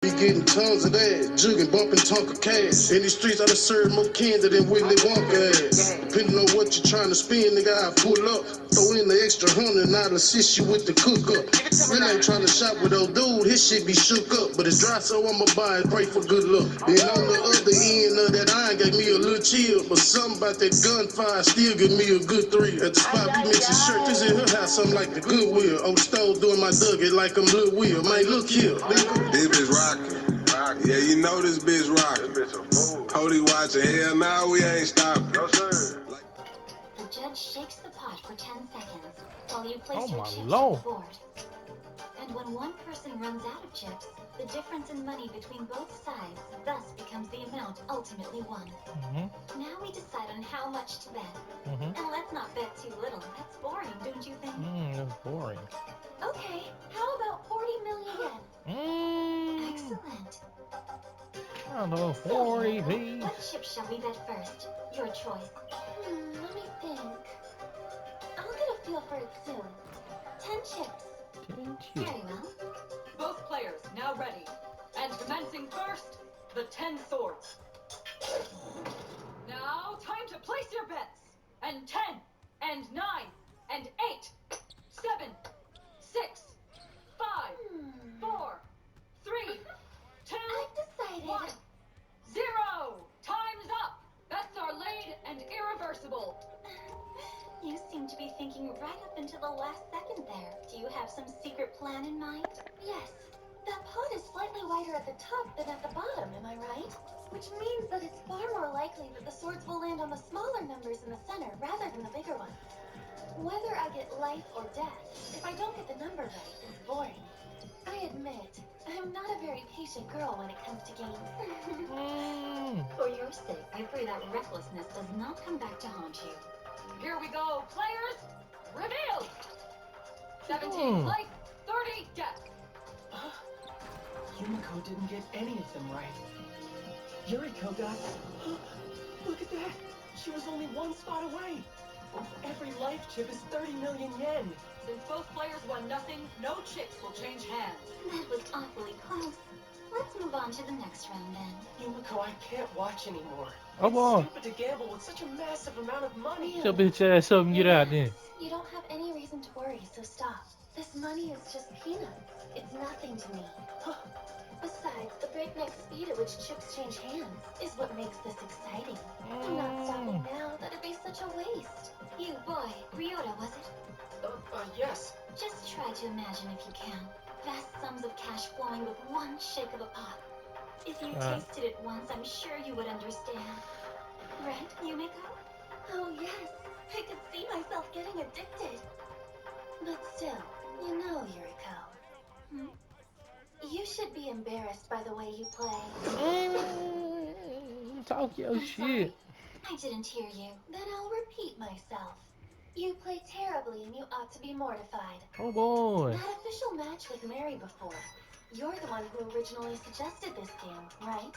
Be getting tons of that, jugging, bumping tonka cash. In these streets, I done served more candy than Willy Wonka ass. Depending on what you trying to spend, nigga, I pull up. Throw in the extra 100 and I'll assist you with the cook up. Really ain't trying to shop with old dude, his shit be shook up. But it's dry, so I'ma buy and pray for good luck. Then on the other end of that iron gave me a little chill. But something about that gunfire still give me a good thrill. At the spot, we mixing shirt, this in her house, something like the Goodwill. On the stove doing my Dougie like I'm Lil Will. Man, look here, nigga. This bitch rockin'. Yeah, you know this bitch rockin'. Cody watchin', hell nah, we ain't stoppin'. No, sir. The judge shakes the pot for 10 seconds while you place Oh your my chips Lord. on the board. And when one person runs out of chips, the difference in money between both sides thus becomes the amount ultimately won. Now we decide on how much to bet. And let's not bet too little. That's boring, don't you think? That's boring. Okay, how about 40 million yen? Excellent. I don't know, So, 40 Yoko, p. what chip shall we bet first? Your choice. Let me think. I'll get a feel for it soon. 10 chips. 10 Very chips. well. Both players now ready. And commencing first, the 10 swords. Now, time to place your bets. And 10, and 9, and 8, 7, 6, 5, 4, 3, 2, I've decided. 1, 0. Time's up. Bets are laid and irreversible. You seem to be thinking right up until the last second there. Do you have some secret plan in mind? Yes. That pot is slightly wider at the top than at the bottom, am I right? Which means that it's far more likely that the swords will land on the smaller numbers in the center rather than the bigger ones. Whether I get life or death, if I don't get the number right, it's boring. I admit, I'm not a very patient girl when it comes to games. For your sake, I pray that recklessness does not come back to haunt you. Here we go, players. Reveal. 17 life, 30 death. Yumiko didn't get any of them right. Yuriko got... Look at that! She was only one spot away! Every life chip is 30 million yen! Since both players won nothing, no chips will change hands. That was awfully close. Let's move on to the next round then. Yumiko, I can't watch anymore. Oh It's boy. stupid to gamble with such a massive amount of money! Shut your bitch ass up and get out then. You don't have any reason to worry, so stop. This money is just peanuts. It's nothing to me. Besides, the breakneck speed at which chips change hands is what makes this exciting. I'm not stopping now. That'd be such a waste. You boy, Ryota, was it? Yes. Just try to imagine if you can. Vast sums of cash flowing with one shake of a pot. If you tasted it once, I'm sure you would understand. Right, Yumiko? Oh, yes. I could see myself getting addicted. But still, you know, Yuriko. You should be embarrassed by the way you play. Talk your I'm shit. sorry. I didn't hear you. Then I'll repeat myself. You play terribly and you ought to be mortified. Oh boy. That official match with Mary before. You're the one who originally suggested this game, right?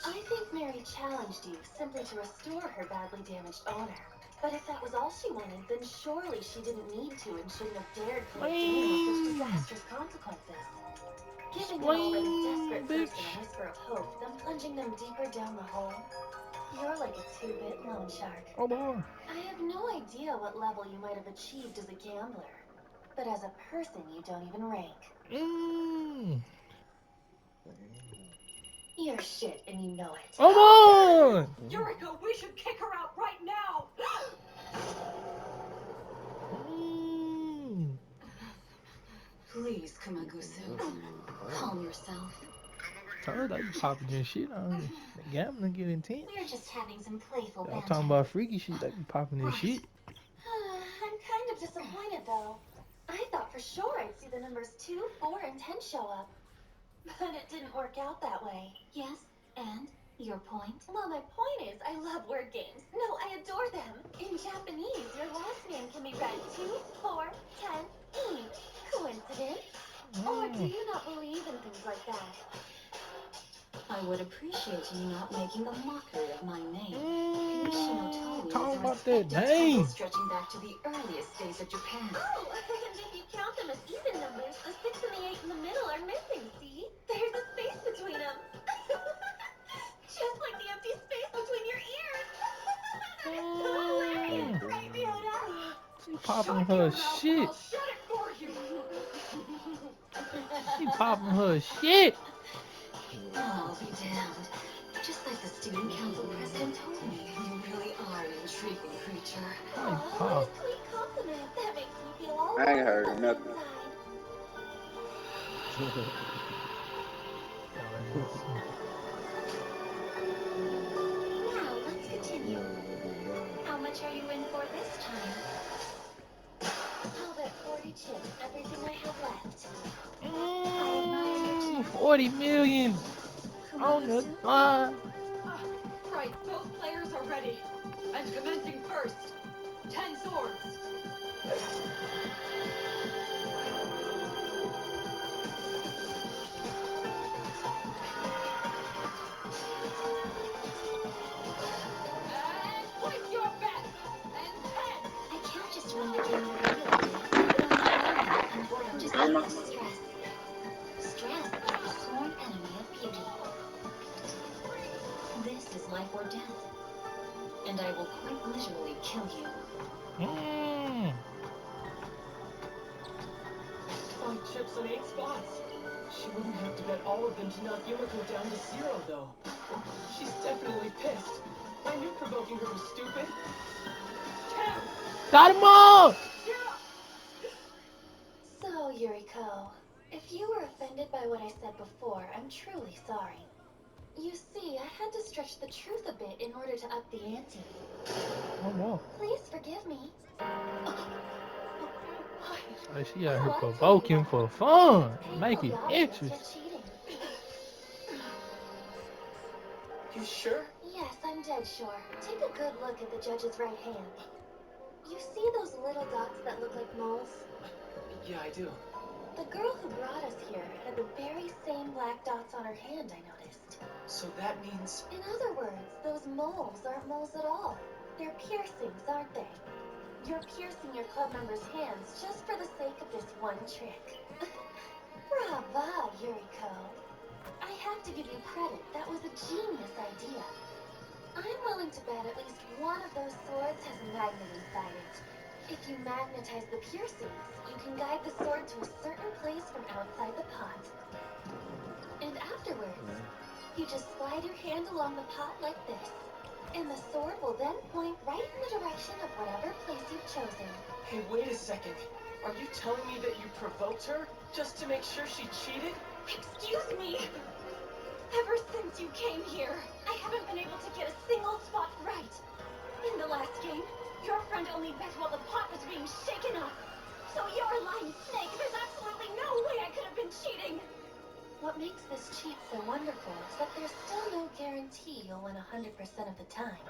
I think Mary challenged you simply to restore her badly damaged owner. But if that was all she wanted, then surely she didn't need to and shouldn't have dared play a game with such disastrous consequences. Giving an already desperate person a whisper of hope, then plunging them deeper down the hole. You're like a two-bit loan shark. Oh boy. I have no idea what level you might have achieved as a gambler. But as a person, you don't even rank. You're shit and you know it. Oh boy. Yuriko, we should kick her out right now. Please, Kumagusu. Calm yourself. Told you popping this shit on you. The gambling get intense. We're just having some playful Y'all banter. talking about freaky shit, they be popping this shit. I'm kind of disappointed, though. I thought for sure I'd see the numbers 2, 4, and 10 show up. But it didn't work out that way. Yes, and? Your point? Well, my point is, I love word games. No, I adore them. In Japanese, your last name can be read 2, 4, 10 each. Coincidence? Or do you not believe in things like that? I would appreciate you not making a mockery of my name. Nishino Tomi Talk is a about that respected name. title stretching back to the earliest days of Japan. Oh, and if you count them as even numbers, the 6 and the 8 in the middle are missing, see? There's a space between popping Shut her your mouth, shit. I'll shut it for you. She popping her shit. I'll be damned. Just like the student council president told me, you really are an intriguing creature. Like What a pop. sweet compliment. That makes me feel all I ain't warm heard and nothing. fuzzy inside. Now, let's continue. How much are you in for this time? I'll bet 40 chips, everything I have left. I admire your team. 40 million on the line. Right, both players are ready. And commencing first. 10 swords. And place your bets. And 10. I can't just win the game regularly. I'm just Emma. used to stress. Stress is the sworn enemy of beauty. This is life or death. And I will quite literally kill you. Mm. 5 chips on 8 spots. She wouldn't have to bet all of them to knock Yumiko down to 0, though. She's definitely pissed. I knew provoking her was stupid. 10. Got him all. So, Yuriko, if you were offended by what I said before, I'm truly sorry. You see, I had to stretch the truth a bit in order to up the ante. Oh no. Please forgive me. Like she out here provoking for fun. Make it Painfully obvious interesting. you're cheating. You sure? Yes, I'm dead sure. Take a good look at the judge's right hand. You see those little dots that look like moles? Yeah, I do. The girl who brought us here had the very same black dots on her hand, I noticed. So that means... In other words, those moles aren't moles at all. They're piercings, aren't they? You're piercing your club members' hands just for the sake of this one trick. Brava, Yuriko. I have to give you credit. That was a genius idea. I'm willing to bet at least one of those swords has a magnet inside it. If you magnetize the piercings, you can guide the sword to a certain place from outside the pot. And afterwards, you just slide your hand along the pot like this. And the sword will then point right in the direction of whatever place you've chosen. Hey, wait a second. Are you telling me that you provoked her just to make sure she cheated? Excuse me! Ever since you came here, I haven't been able to get a single spot right. In the last game, your friend only bet while the pot was being shaken up. So you're a lying snake. There's absolutely no way I could have been cheating. What makes this cheat so wonderful is that there's still no guarantee you'll win 100% of the time.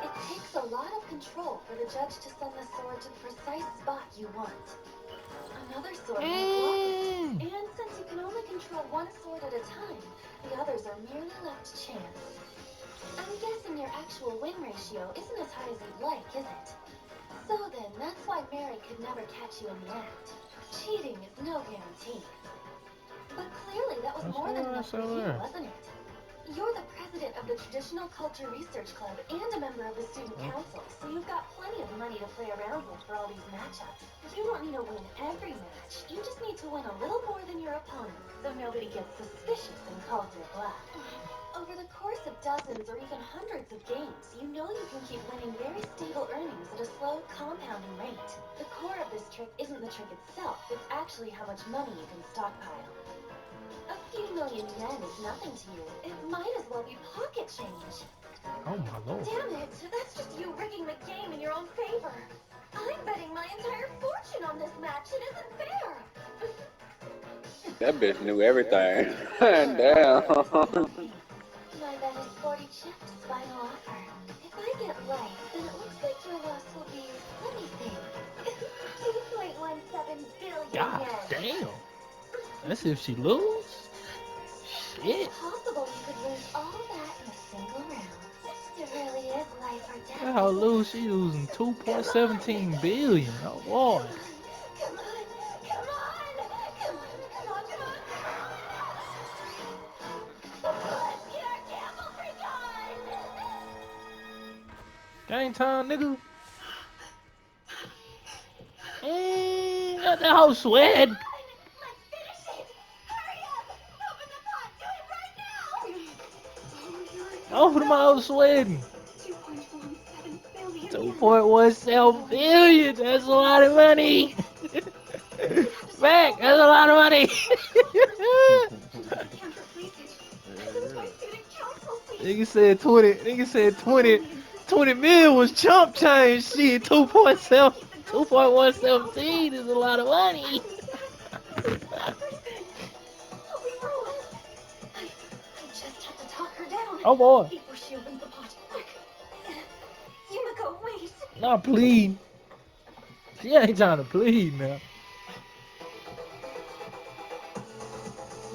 It takes a lot of control for the judge to send the sword to the precise spot you want. Another sword might block it, and since you can only control one sword at a time, the others are merely left to chance. I'm guessing your actual win ratio isn't as high as you'd like, is it? So then, that's why Mary could never catch you in the act. Cheating is no guarantee. But clearly that was That's more than all enough for right, you, so wasn't it? You're the president of the Traditional Culture Research Club and a member of the Student Council, so you've got plenty of money to play around with for all these matchups. You don't need to win every match. You just need to win a little more than your opponent, so nobody gets suspicious and calls your bluff. Over the course of dozens or even hundreds of games, you know you can keep winning very stable earnings at a slow, compounding rate. The core of this trick isn't the trick itself, it's actually how much money you can stockpile. A few million yen is nothing to you. It might as well be pocket change. Oh my lord. Damn it, that's just you rigging the game in your own favor. I'm betting my entire fortune on this match. It isn't fair. That bitch knew everything. Damn. My bet is 40 chips, final offer. If I get right, then it looks like your loss will be, let me think, 2.17 billion God yen. damn. That's if she lose. Shit. It's possible you could lose all that in a single round. It really is life or death. That's how lose. She losing 2.17 billion. Oh boy. Come on, come on, come on, come on, come on. Let's get our gamble freak on. Game time, nigga. That hoe sweating. Let's finish it! Hurry up! Open the pot! Do it right now! Open my hoe sweating. 2.17 billion. 2.17 billion. That's a lot of money. Back, that's a lot of money. Nigga said 20 million was chump change. Shit, 2.117 is a lot of money. I just have to talk her down. Oh boy, Before she opens the pot. Quick. Yumiko, wait. not plead. She ain't trying to plead now.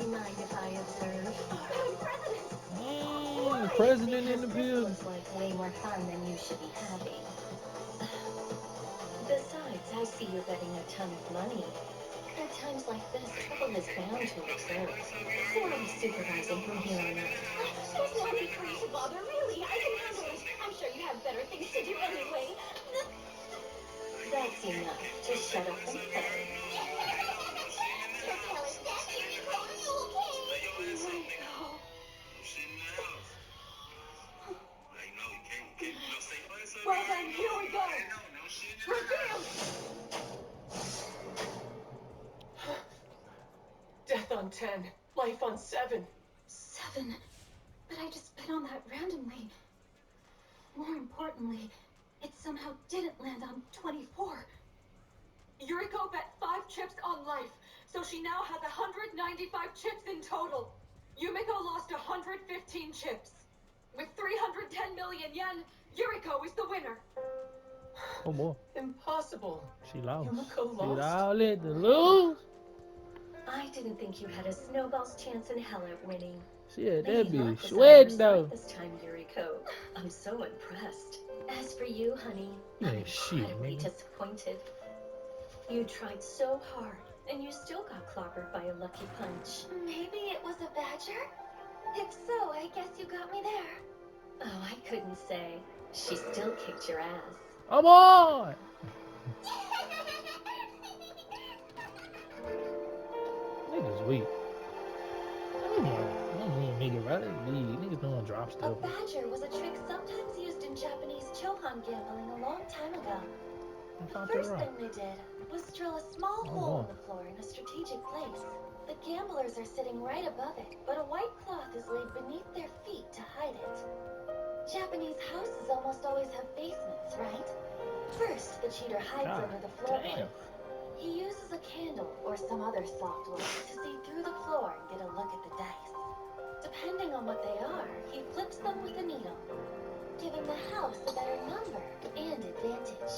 You mind if I observe? The president in the building. Looks like way more fun than you should be having. Besides, I see you're betting a ton of money. At times like this, trouble is bound to occur. So I'll be supervising from here on out. There's no need for you to bother, really. I can handle it. I'm sure you have better things to do anyway. That's enough. Just shut up and play. Well then, here we go. Reveal. Death on 10, life on 7. 7. But I just bet on that randomly. More importantly, it somehow didn't land on 24. Yuriko bet 5 chips on life, so she now has 195 chips in total. Yumiko lost 115 chips. With 310 million yen, Yuriko is the winner. Oh boy, Impossible. she lost. Yumiko She lost. all it to lose. I didn't think you had a snowball's chance in hell at winning. She had Maybe that not bitch this sweating Irish though. fight this time, Yuriko. I'm so impressed. As for you, honey, You I'm ain't shit, incredibly nigga. disappointed. You tried so hard, and you still got clobbered by a lucky punch. Maybe it was a badger? If so, I guess you got me there. Oh, I couldn't say. She still kicked your ass. Come on. Niggas weak. Nigga, right? Niggas don't drop A stuff. badger was a trick sometimes used in Japanese Chohan gambling a long time ago. I The thought they first were thing they did was drill a small Oh, hole wow. in the floor in a strategic place. The gamblers are sitting right above it, but a white cloth is laid beneath their feet to hide it. Japanese houses almost always have basements, right? First, the cheater hides God under the floorboard. damn. He uses a candle or some other soft light to see through the floor and get a look at the dice. Depending on what they are, he flips them with a needle, giving the house a better number and advantage.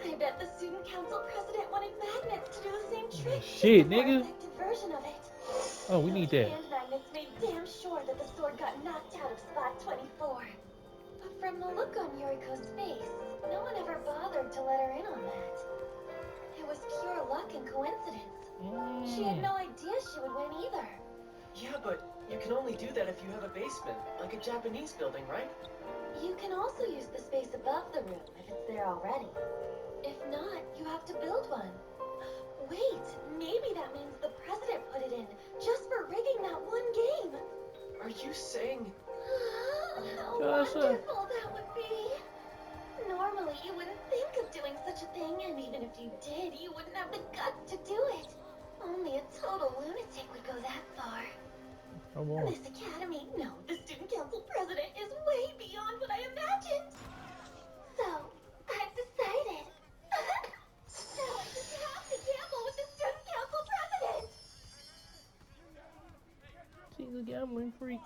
I bet the student council president wanted magnets to do the same trick. Shit, just a more nigga. effective version of it. Oh, we need that. Hand magnets made damn sure that the sword got knocked out of spot 24. But from the look on Yuriko's face, no one ever bothered to let her in on that. It was pure luck and coincidence. She had no idea she would win either. Yeah, but you can only do that if you have a basement, like a Japanese building, right? You can also use the space above the room if it's there already. If not, you have to build one. Wait, maybe that means the president put it in just for rigging that one game. Are you saying... How Just, wonderful that would be. Normally, you wouldn't think of doing such a thing, and even if you did, you wouldn't have the guts to do it. Only a total lunatic would go that far. Come on. This academy, no, the student council president is way beyond what I imagined. So, I've decided. Now I just have to gamble with the student council president. She's a gambling freak.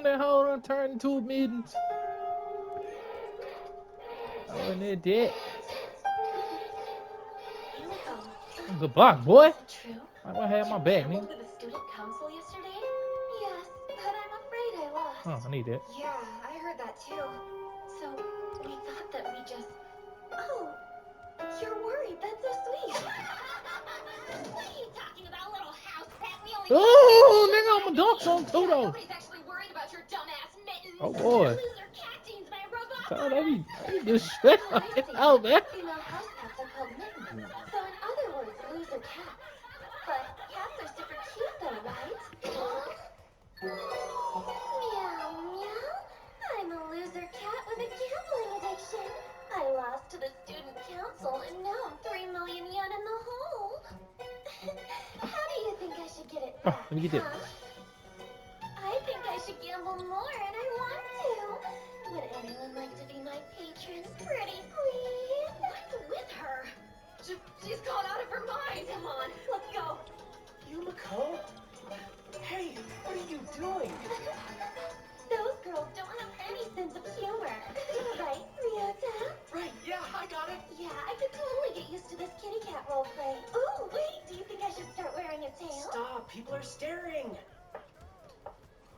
That hoe done turned into a mittens. Oh, and they're dead. Yumiko, Good block, boy. is it true? I might have my back, You nigga. gambled with the student council yesterday? Yes, but I'm afraid I lost. Oh, I need that. Yeah, I heard that too. So, we thought that we just... Oh, you're worried. That's so sweet. What are you talking about, little house pet? We only... Oh, nigga, I'm a dunk on two though. Nobody's actually worried about your dumbass mittens. Oh boy. Loser cat teams by a robot. Oh, they be disrespectful. Oh man. You know how a cat. But cats are super cute though, right? Meow, meow. I'm a loser cat with a gambling addiction. I lost to the student council and now I'm 3 million yen in the hole. How do you think I should get it Oh, back, let me get huh? I think I should gamble more and I want to. Would anyone like to be my patron? Pretty please? What's with her? She's gone out of her mind. Come on, let's go. Yumiko? Hey, what are you doing? Those girls don't have any sense of humor. Right, Ryota? Right, yeah, I got it. Yeah, I could totally get used to this kitty cat roleplay. Ooh, wait, do you think I should start wearing a tail? Stop, people are staring.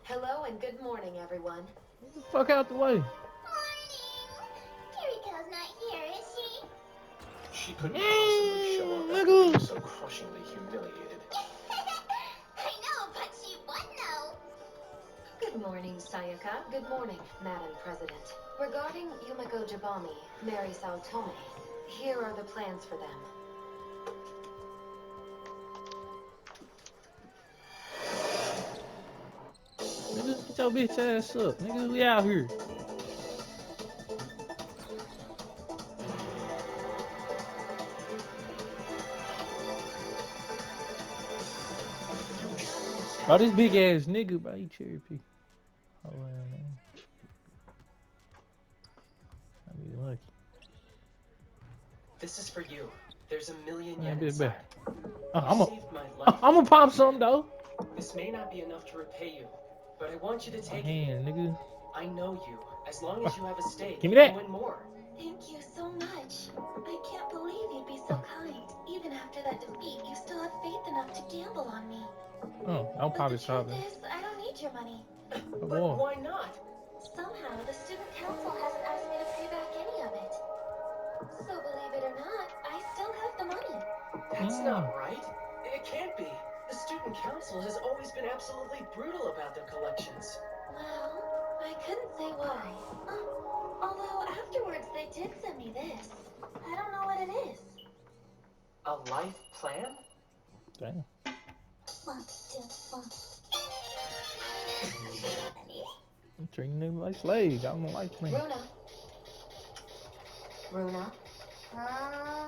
Hello and good morning, everyone. Get the fuck out the way. Morning! Kiriko's not here, is she? She couldn't possibly show up after nigga. being so crushingly humiliated. I know, but she would know. Good morning, Sayaka. Good morning, Madam President. Regarding Yumiko Jabami, Mary Saotome, here are the plans for them. Nigga, get your bitch ass up. Nigga, we out here. Oh, this big ass nigga, bro, he cherry pick. Oh, man. I be lucky. This is for you. There's a million Yeah, yen bit inside. back. You saved my life. I'm gonna pop some though. This may not be enough to repay you, but I want you to take it. Man, nigga. I know you. As long as you have a stake, Give me you that. can win more. Thank you so much. I can't believe you'd be so kind. Even after that defeat, you still have faith enough to gamble on me. Oh, I'll But pop the his top. truth is, I don't need your money. But boy. why not? Somehow, the student council hasn't asked me to pay back any of it. So believe it or not, I still have the money. That's not right. It can't be. The student council has always been absolutely brutal about their collections. Well, I couldn't say why. Although afterwards they did send me this. I don't know what it is. A life plan? Damn. 1, 2, 1. I'm treating niggas like slaves. I don't like me. Runa?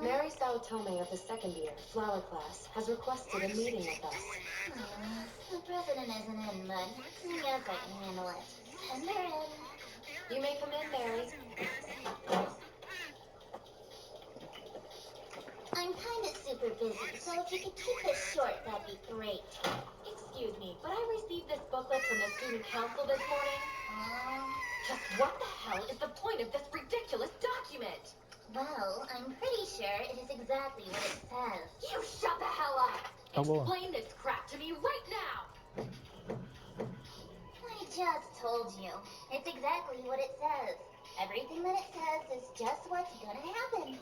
Mary Saotome of the second year, flower class, has requested a meeting with us. The president isn't in, but I guess I can handle it. Send her in. You may come in, Mary. I'm kinda super busy, so if you could keep this short, that'd be great. Excuse me, but I received this booklet from the student council this morning. Just what the hell is the point of this ridiculous document? Well, I'm pretty sure it is exactly what it says. You shut the hell up! Oh, boy. Explain this crap to me right now! I just told you. It's exactly what it says. Everything that it says is just what's gonna happen.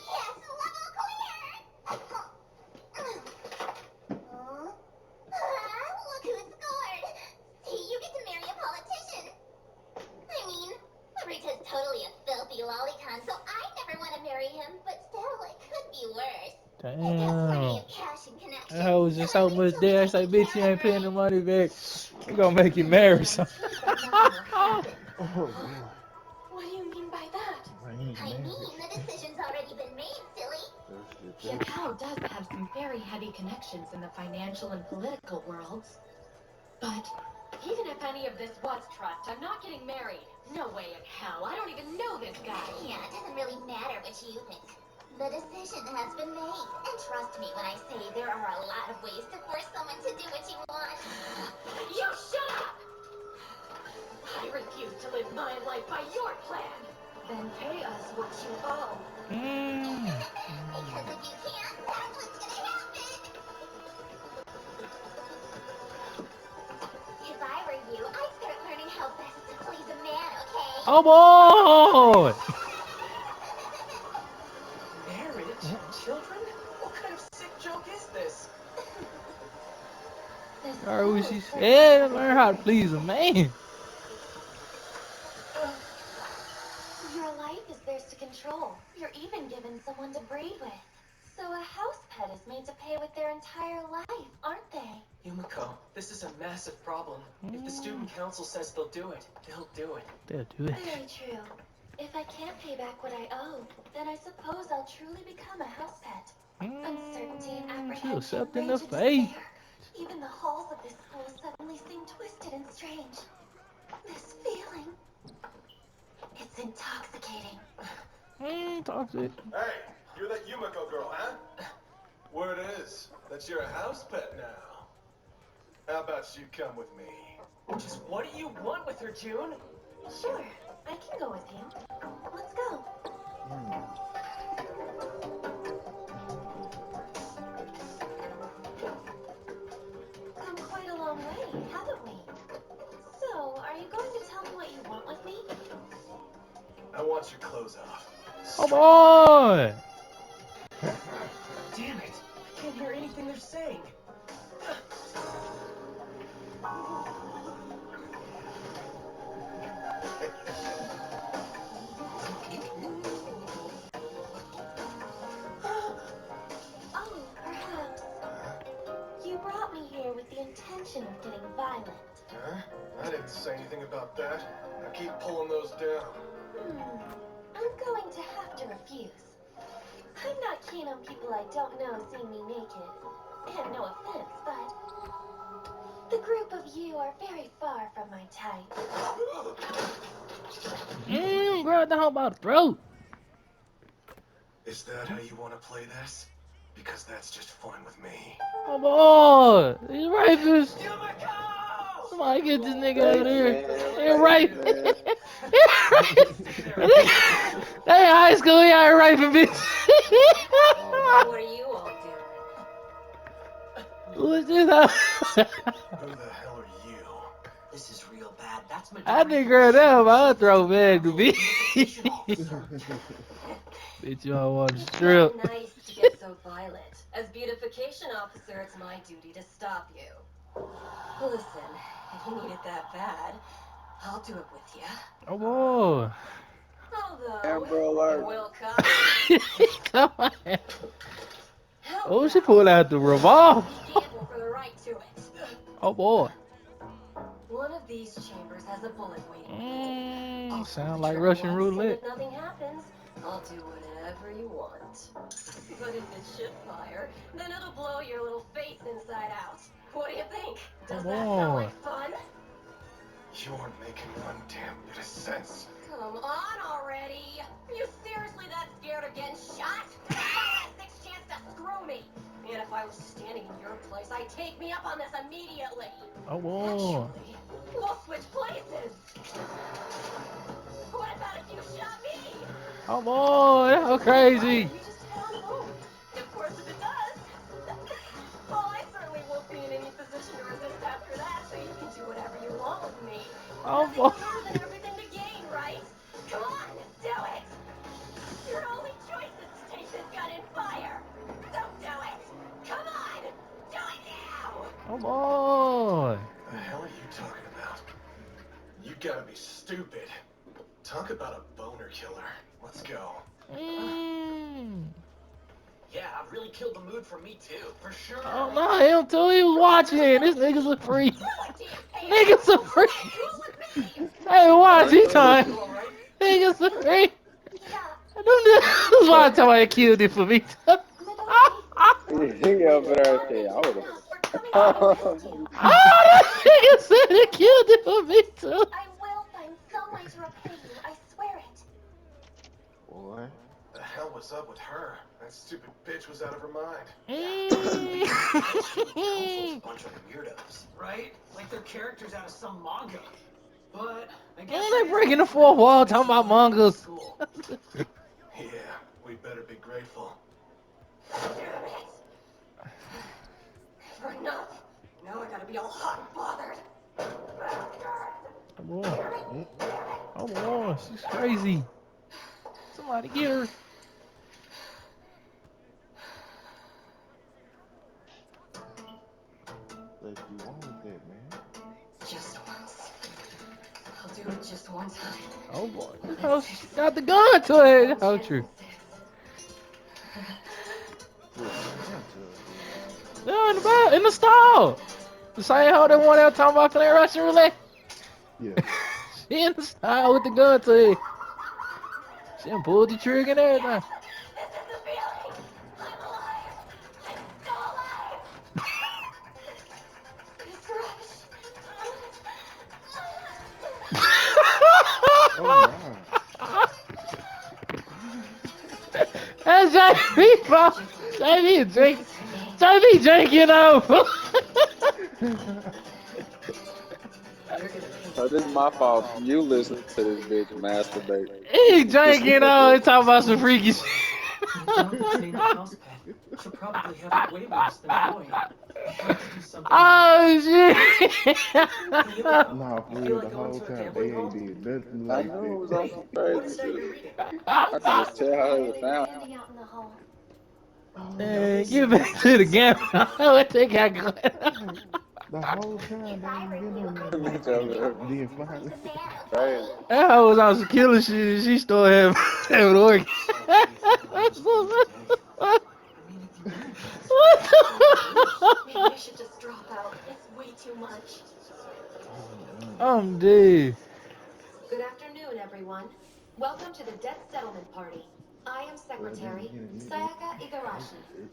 Yes, level clear! Look who scored! See, you get to marry a politician. I mean, Rita's totally a filthy lolicon, so I never want to marry him, but still, it could be worse. It has plenty Damn. of cash and connections. That hoe was just so much there. I say, bitch, you ain't paying the money back. We gonna make you marry something. What do you mean by that? I mean, the decision's already been made, silly. Yakao does have some very heavy connections in the financial and political worlds. But even if any of this was trust, I'm not getting married. No way in hell. I don't even know this guy. Yeah, it doesn't really matter what you think. The decision has been made. And trust me when I say there are a lot of ways to force someone to do what you want. You shut up! I refuse to live my life by your plan. Then pay us what you owe. Because if you can't, that's what's gonna happen. If I were you, I'd start learning how best to please a man, okay? Oh boy! Marriage? Children? What kind of sick joke is this? Or was she said learn how to please a man? Your life is theirs to control. You're even given someone to breed with. So a house pet is made to pay with their entire life, aren't they? Yumiko, this is a massive problem. If the student council says they'll do it, they'll do it. They'll do it. Very true. If I can't pay back what I owe, then I suppose I'll truly become a house pet. Uncertainty and She apprehension accepting rage the in fate. despair. Even the halls of this school suddenly seem twisted and strange. This feeling, it's intoxicating. Toxic. Hey, you're that Yumiko girl, huh? Word is that you're a house pet now. How about you come with me? Just what do you want with her, June? Sure, I can go with you. Let's go. Come quite a long way, haven't we? So, are you going to tell me what you want with me? I want your clothes off. Come on. Damn it! I can't hear anything they're saying. Oh, perhaps. You brought me here with the intention of getting violent. Huh? I didn't say anything about that. Now keep pulling those down. I'm going to have to refuse. I'm not keen on people I don't know seeing me naked. And no offense, but the group of you are very far from my type. Grab the hell by the throat. Is that how you want to play this? Because that's just fine with me. Come on. He's rapist. Yumiko! Somebody get this nigga out of here. They're Thanks, raping. man. They in high school, he ain't raping bitch. What are you all doing? Who is this? Who the hell are you? This is real bad. That's my I didn't grab that, but I'll throw back to me. Bitch, you all want to strip. Not nice to get so violent. As beautification officer, it's my duty to stop you. Listen, if you need it that bad, I'll do it with you. Oh boy. Although, Amber alert. it will cost Come on. you. Oh, she pulled out the revolver. Gamble for the right to it. Oh boy. One of these chambers has a bullet waiting for you. Sound like Russian Once, roulette. and if nothing happens, I'll do whatever you want. But if it should fire, then it'll blow your little face inside out. What do you think? Does that sound like fun? You're making one damn bit of sense. Come on already! Are you seriously that scared of getting shot? That's my last chance to screw me! And if I was standing in your place, I'd take me up on this immediately! Oh boy. Actually, we'll switch places! What about if you shot me? Oh boy. How crazy. You just head on home. Of course, if it does, well, I certainly won't be in any position to resist after that, so you can do whatever you want with me. Oh Nothing boy. more than everything to gain, right? Come on, do it! Your only choice is to take this gun and fire! So do it! Come on! Do it now! Oh boy. The hell are you talking about? You gotta be stupid. Talk about a boner killer. Let's go. Yeah, really killed the mood for me too, for sure. Oh no, him too. He was watching. This nigga's a freak. Nigga's a freak. Hey, watch he time. You all right? Nigga's a freak. Yeah, I don't know. That's why I tell I killed it for me. He over there saying, I would we're coming to you. Oh, that nigga said he killed it for me too. I will find some way to repay you, I swear it. Boy. The hell was up with her? That stupid bitch was out of her mind. Council's a bunch of weirdos, right? Like they're characters out of some manga. But I guess They breaking the fourth wall talking about mangas. School. Yeah, we better be grateful. Damn it! For enough! Now I gotta be all hot and bothered. Oh boy. Oh boy, she's crazy. Somebody get her. Like you wanted that, man. Just once. I'll do it just one time. Oh boy. Oh, she got the gun to it. Oh, true. Look, No, in the stall. The same hoe that one out talking about playing Russian roulette. Yeah. She in the stall with the gun to you. She done pulled the trigger and everything. This is the feeling. I'm alive. I'm so alive. This rush. Oh my. That's JB, bro. JB drink. JB drinking over. So this is my fault. You listen to this bitch masturbate. He drinking on. He talking about some freaky shit. Without the chained house pet, she'll probably have it way worse than Boy. I have to do something. Oh shit. Yumiko, Nah, for you feel real, like the going whole to a time gambling they hall? ain't did nothing I like know it was that. on some What crazy is that shit. you're reading? I can just tell how it They were sound. handing out in the hall. Man, get back to the game. What they got going? The whole time they ain't been on nothing like Bitch that. over there. Then finally, Crazy. That hoe was on some killer shit and she started having organs. What the Maybe we should just drop out. It's way too much. I'm dead. Good afternoon, everyone. Welcome to the debt settlement party. I am Secretary Sayaka Igarashi.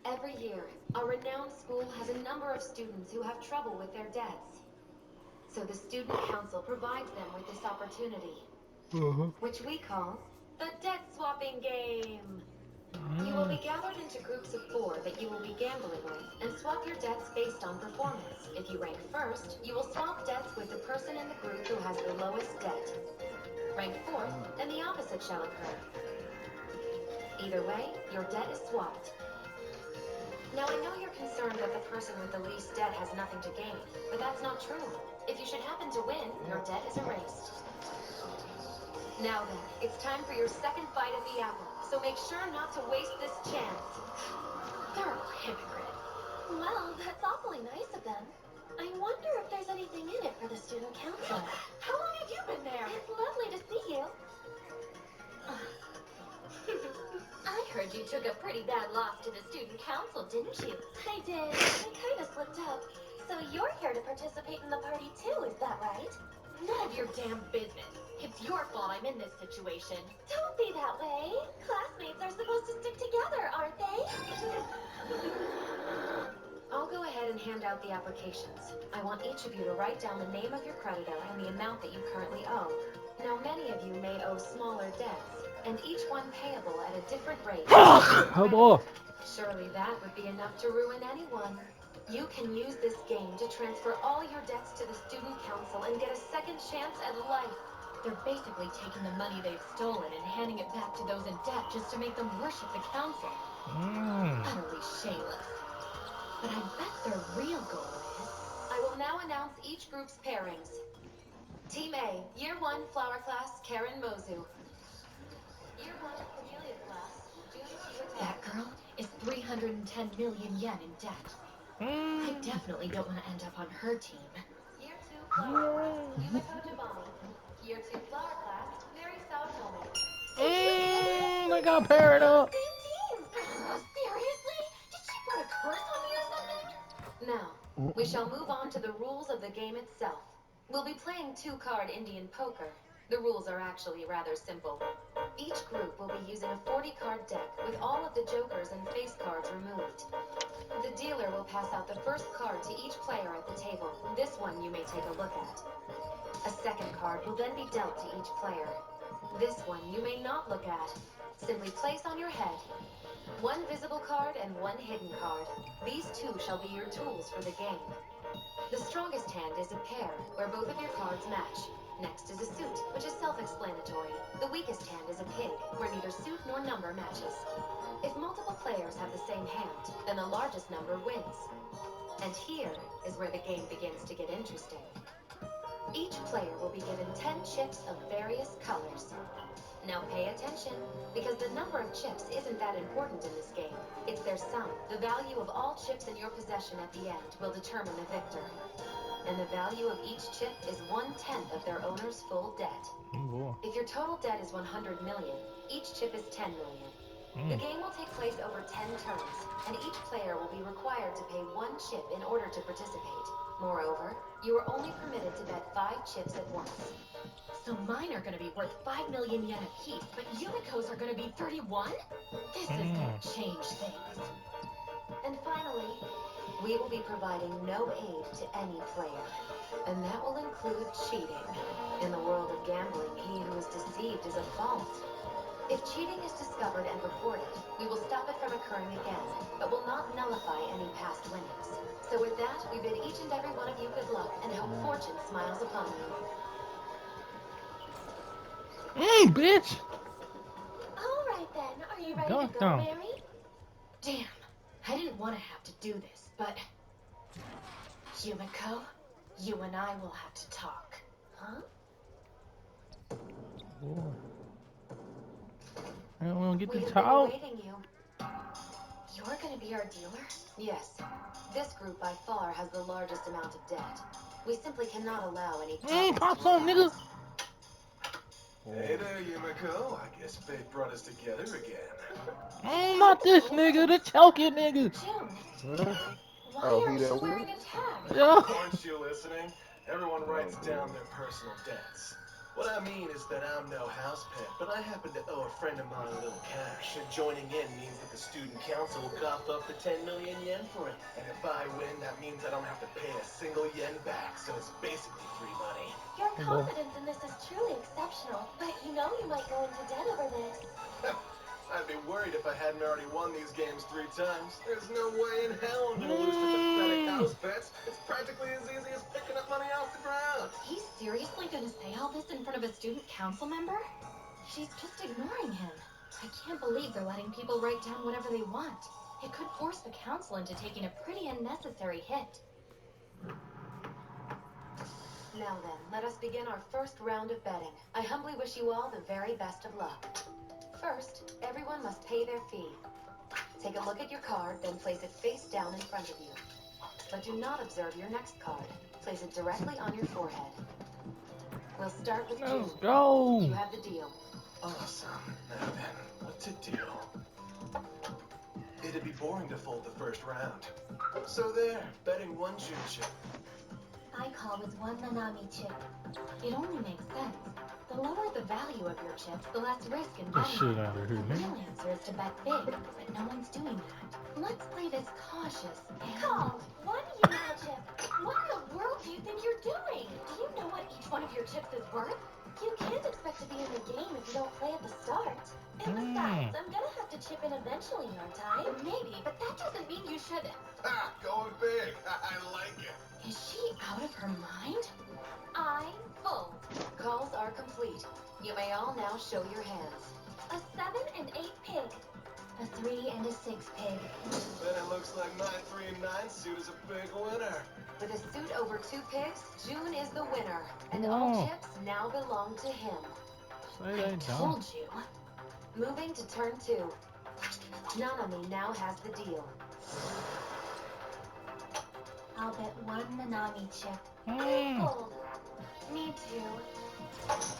Every year, our renowned school has a number of students who have trouble with their debts. So the Student Council provides them with this opportunity, which we call the Debt Swapping Game. You will be gathered into groups of 4 that you will be gambling with and swap your debts based on performance. If you rank first, you will swap debts with the person in the group who has the lowest debt. Rank 4th, and the opposite shall occur. Either way, your debt is swapped. Now, I know you're concerned that the person with the least debt has nothing to gain, but that's not true. If you should happen to win, your debt is erased. Now then, it's time for your second bite at the apple, so make sure not to waste this chance. Thorough hypocrite. Well, that's awfully nice of them. I wonder if there's anything in it for the student council. How long have you been there? It's lovely to see you. I heard you took a pretty bad loss to the student council, didn't you? I did. I kind of slipped up. So you're here to participate in the party too, is that right? None of your damn business. It's your fault I'm in this situation. Don't be that way. Classmates are supposed to stick together, aren't they? I'll go ahead and hand out the applications. I want each of you to write down the name of your creditor and the amount that you currently owe. Now, many of you may owe smaller debts, and each one payable at a different rate. Oh boy. Surely that would be enough to ruin anyone. You can use this game to transfer all your debts to the student council and get a second chance at life. They're basically taking the money they've stolen and handing it back to those in debt just to make them worship the council. Utterly shameless. But I bet their real goal is... I will now announce each group's pairings. Team A, Year 1 Flower Class, Karen Mozu. Year 1 Cornelia Class, Judith. That girl is 310 million yen in debt. I definitely don't want to end up on her team. Year 2 Flower Class, Yumiko Giovanni. Year 2 Flower Class, Mary Sawatome. They got paired up. Same team! Seriously? Did she put a curse on me or something? Now, we shall move on to the rules of the game itself. We'll be playing 2-card Indian poker. The rules are actually rather simple. Each group will be using a 40-card deck with all of the jokers and face cards removed. The dealer will pass out the first card to each player at the table. This one you may take a look at. A second card will then be dealt to each player. This one you may not look at. Simply place on your head. 1 visible card and 1 hidden card. These 2 shall be your tools for the game. The strongest hand is a pair, where both of your cards match. Next is a suit, which is self-explanatory. The weakest hand is a pig, where neither suit nor number matches. If multiple players have the same hand, then the largest number wins. And here is where the game begins to get interesting. Each player will be given 10 chips of various colors. Now pay attention, because the number of chips isn't that important in this game. It's their sum. The value of all chips in your possession at the end will determine the victor. And the value of each chip is 1/10 of their owner's full debt. If your total debt is 100 million, each chip is 10 million. The game will take place over 10 turns, and each player will be required to pay 1 chip in order to participate. Moreover, you are only permitted to bet 5 chips at once. So mine are gonna be worth 5 million yen apiece, but Yumiko's are gonna be 31? This is gonna change things. And finally, we will be providing no aid to any player. And that will include cheating. In the world of gambling, he who is deceived is at fault. If cheating is discovered and reported, we will stop it from occurring again, but will not nullify any past winnings. So with that, we bid each and every one of you good luck and hope fortune smiles upon you. Bitch! Alright then, are you ready Go to go, down. Mary? Damn, I didn't want to have to do this, but... Yumiko, you and I will have to talk. Huh? I don't want to get We the have been towel. awaiting you. You're gonna be our dealer? Yes. This group by far has the largest amount of debt. We simply cannot allow any Pop some, nigga. Hey there, Yumiko. I guess fate brought us together again. Not this nigga, the choking nigga. June, why Oh, aren't he you that wearing weird? a tag? Yo. Aren't you listening? Everyone writes down their personal debts. What I mean is that I'm no house pet, but I happen to owe a friend of mine a little cash. And joining in means that the student council will cough up the 10 million yen for it. And if I win, that means I don't have to pay a single yen back, so it's basically free money. Your confidence in this is truly exceptional, but you know you might go into debt over this. I'd be worried if I hadn't already won these games 3 times. There's no way in hell I'm gonna lose to pathetic house pets. It's practically as easy as picking up money off the ground. He's seriously gonna say all this in front of a student council member? She's just ignoring him. I can't believe they're letting people write down whatever they want. It could force the council into taking a pretty unnecessary hit. Now then, let us begin our first round of betting. I humbly wish you all the very best of luck. First, everyone must pay their fee. Take a look at your card, then place it face down in front of you. But do not observe your next card. Place it directly on your forehead. We'll start with June. Let's go. You have the deal. Awesome. Now then, what's a deal? It'd be boring to fold the first round. So there, betting 1 June chip. I call with 1 Nanami chip. It only makes sense. The lower the value of your chips, the less risk in Get betting. shit out of here, The nigga. real answer is to bet big, but no one's doing that. Let's play this cautious and... Called 1 Yumiko chip. What in the world do you think you're doing? Do you know what each one of your chips is worth? You can't expect to be in the game if you don't play at the start. And besides, I'm gonna have to chip in eventually, aren't I? Maybe, but that doesn't mean you should... Ha! Going big. I like it. Is she out of her mind? I fold. Calls are complete. You may all now show your hands. A 7 and 8 pig. A 3 and a 6 pig. Then it looks like my 3 and 9 suit is a big winner. With a suit over 2 pigs, June is the winner. And all chips now belong to him. Say they don't. Told you. Moving to turn 2. Nanami now has the deal. I'll bet 1 Nanami chip. Mm. Fold. Me too.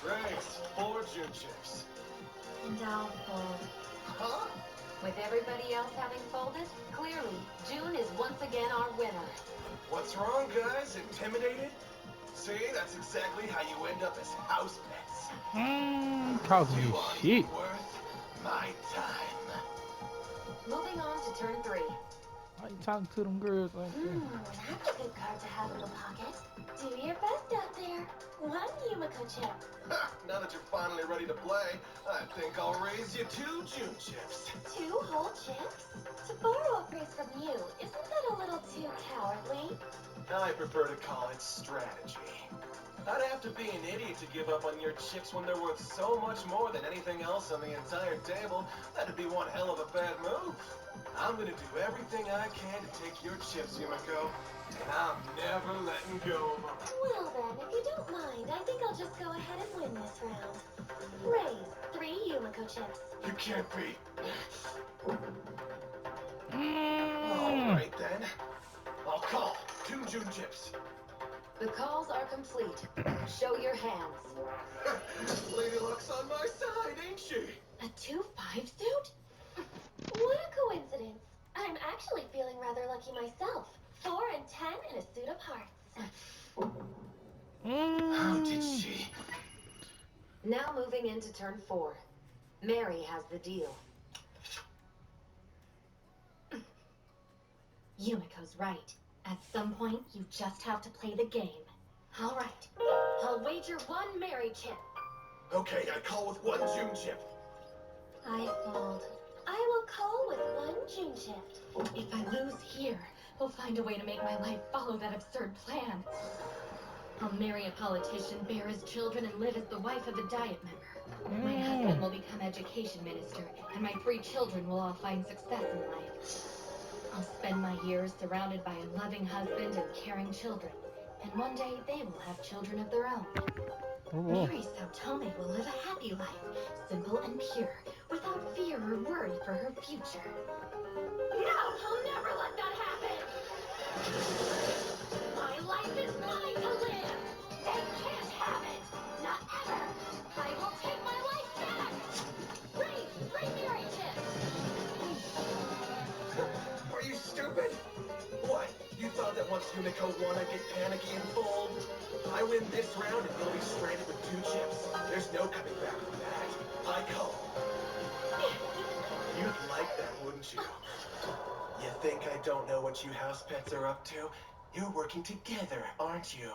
Great. 4 June chips. And I'll fold. Huh? With everybody else having folded, clearly, June is once again our winner. What's wrong, guys? Intimidated? See, that's exactly how you end up as house pets. Talking You this are shit. worth my time. Moving on to turn 3. Why you talking to them girls like that? That's a good card to have in the pocket. Do your best out there. 1 Yumiko chip. Ha, now that you're finally ready to play, I think I'll raise you 2 June chips. 2 whole chips? To borrow a phrase from you, isn't that a little too cowardly? I prefer to call it strategy. I'd have to be an idiot to give up on your chips when they're worth so much more than anything else on the entire table. That'd be one hell of a bad move. I'm gonna do everything I can to take your chips, Yumiko. And I'm never letting go of them. Well then, if you don't mind, I think I'll just go ahead and win this round. Raise 3 Yumiko chips. You can't be. Alright then. I'll call 2 June chips. The calls are complete. Show your hands. Lady Luck's on my side, ain't she? A 2-5 suit? coincidence. I'm actually feeling rather lucky myself. 4 and 10 in a suit of hearts. How did she? Now moving into turn 4. Mary has the deal. Yumiko's right. At some point, you just have to play the game. All right. I'll wager 1 Mary chip. Okay, I call with 1 June chip. I fold. I will call with 1 June chip. If I lose here, we'll find a way to make my life follow that absurd plan. I'll marry a politician, bear his children, and live as the wife of a Diet member. My husband will become education minister, and my 3 children will all find success in life. I'll spend my years surrounded by a loving husband and caring children, and one day they will have children of their own. Mary Saotome will live a happy life, simple and pure, without fear or worry for her future. No, I'll never let that happen! My life is mine to live! They can't have it! Not ever! I will take my life back! Free Mary chips! Are you stupid? What? You thought that once Yumiko won, I'd get panicky and fold? I win this round and you'll be stranded with 2 chips. There's no coming back from that. I call. You'd like that, wouldn't you? You think I don't know what you house pets are up to? You're working together, aren't you?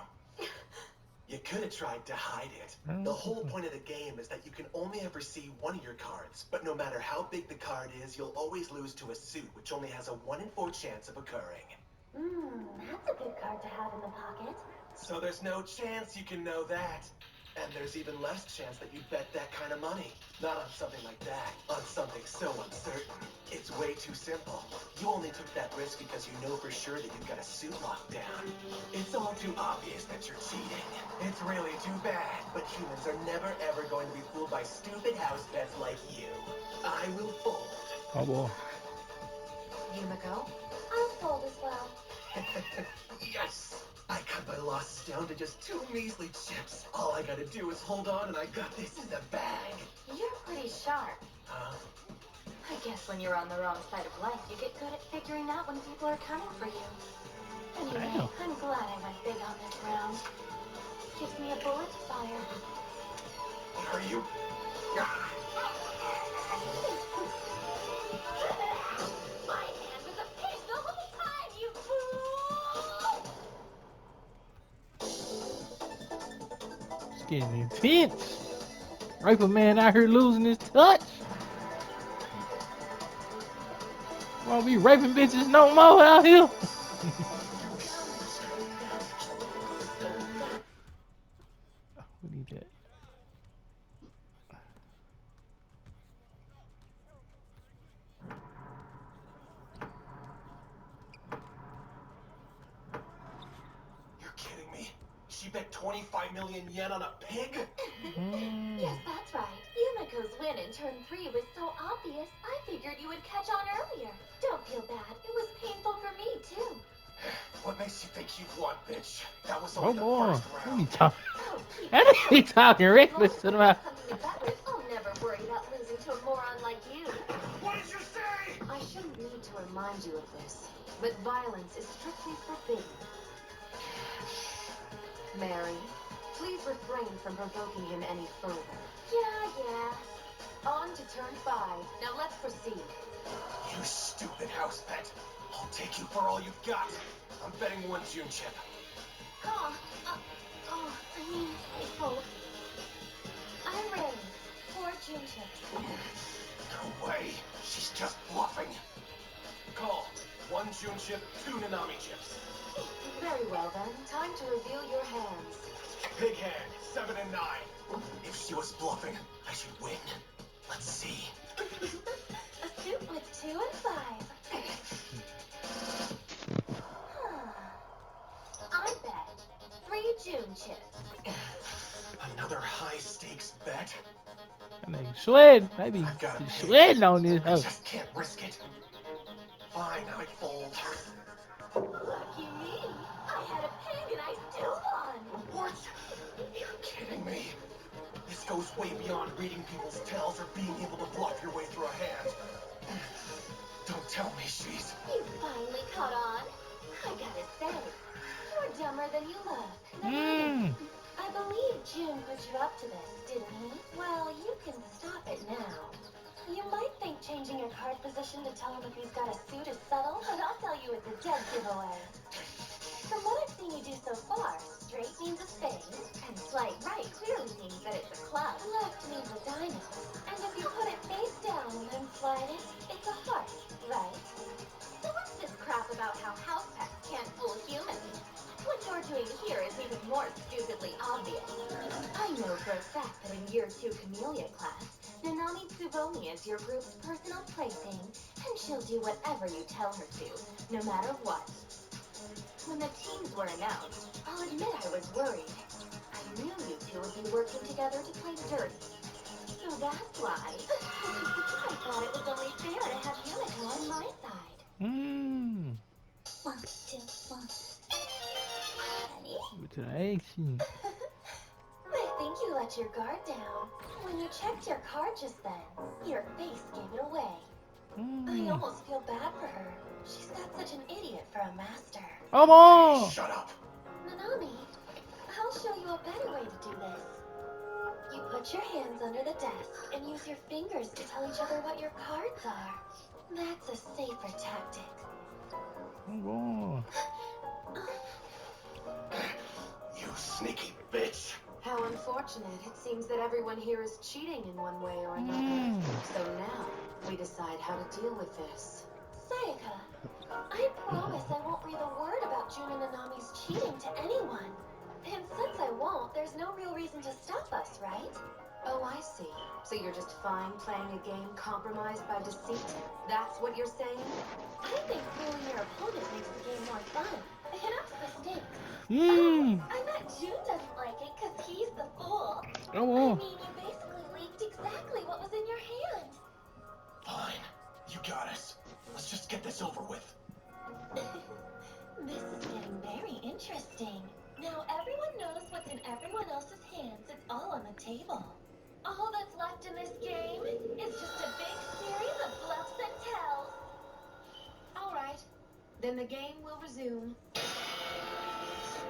You could have tried to hide it. The whole point of the game is that you can only ever see one of your cards, but no matter how big the card is, you'll always lose to a suit, which only has a 1 in 4 chance of occurring. That's a good card to have in the pocket. So there's no chance you can know that. And there's even less chance that you'd bet that kind of money. Not on something like that, on something so uncertain. It's way too simple. You only took that risk because you know for sure that you've got a suit locked down. It's all too obvious that you're cheating. It's really too bad, but humans are never ever going to be fooled by stupid house pets like you. I will fold. Oh boy. Yumiko? I'll fold as well. Yes! I cut my losses down to just 2 measly chips. All I gotta do is hold on and I got this in the bag. You're pretty sharp. Huh? I guess when you're on the wrong side of life, you get good at figuring out when people are coming for you. Anyway, Damn. I'm glad I went big on this round. Gives me a bullet to fire. What are you? My hand was a piece the whole time, you fool! It's getting intense. Rifleman out here losing his touch. Won't be raping bitches no more out here. We need that. You're kidding me? She bet 25 million yen on a pig? Yes, that's right. Yumiko's win in turn 3 was so obvious, I figured you would catch on earlier. Don't feel bad. It was painful for me, too. What makes you think you won, bitch? That was Oh only the boy. first What are you round. talking? Oh, keep That nigga be talking reckless to the mouth. something to bet with. I'll never worry about losing to a moron like you. What did you say? I shouldn't need to remind you of this, but violence is strictly forbidden. Mary, please refrain from provoking him any further. Yeah. On to turn 5. Now let's proceed. You stupid house pet. I'll take you for all you've got. I'm betting 1 June chip. I fold. I'm ready. 4 June chips. No way. She's just bluffing. Call. 1 June chip, 2 Nanami chips. Very well then. Time to reveal your hands. Big hand, 7 and 9. If she was bluffing, I should win. Let's see. A suit with 2 and 5. I bet 3 June chips. Another high-stakes bet? That nigga sweating. Maybe I've got a he's pig. sweating on this I hoe. just can't risk it. Fine, I fold. Lucky me. I had a pig and I still won. What? You're kidding me. This goes way beyond reading people's tells or being able to bluff your way through a hand. Don't tell me she's... You finally caught on. I gotta say, you're dumber than you look. I believe June put you up to this, didn't he? Well, you can stop it now. You might think changing your card position to tell him if he's got a suit is subtle, but I'll tell you it's a dead giveaway. From what I've seen you do so far, straight means a spade, and slight right clearly means that it's a club. Left means a diamond, and if you put it face down and then slide it, it's a heart, right? So what's this crap about how house pets can't fool humans? What you're doing here is even more stupidly obvious. I know for a fact that in Year 2 Camellia class, Nanami Tsubomi is your group's personal plaything, and she'll do whatever you tell her to, no matter what. When the teams were announced, I'll admit I was worried. I knew you two would be working together to play dirty. So that's why I thought it was only fair to have Yumiko on my side. 1, 2, 1. Honey? With an action. I think you let your guard down. When you checked your card just then, your face gave it away. I almost feel bad for her. She's got such an idiot for a master. Come on! Shut up! Nanami, I'll show you a better way to do this. You put your hands under the desk and use your fingers to tell each other what your cards are. That's a safer tactic. Come on. You sneaky bitch! How unfortunate. It seems that everyone here is cheating in one way or another. So now, we decide how to deal with this. Sayaka, I promise I won't breathe a word about June and Nanami's cheating to anyone. And since I won't, there's no real reason to stop us, right? Oh, I see. So you're just fine playing a game compromised by deceit? That's what you're saying? I think fooling your opponent makes the game more fun. It ups the stakes. I bet June doesn't like it because he's the fool. Come on. I mean, you basically leaked exactly what was in your hand. Fine. You got us. Let's just get this over with. This is getting very interesting. Now everyone knows what's in everyone else's hands. It's all on the table. All that's left in this game is just a big series of bluffs and tells. All right. Then the game will resume.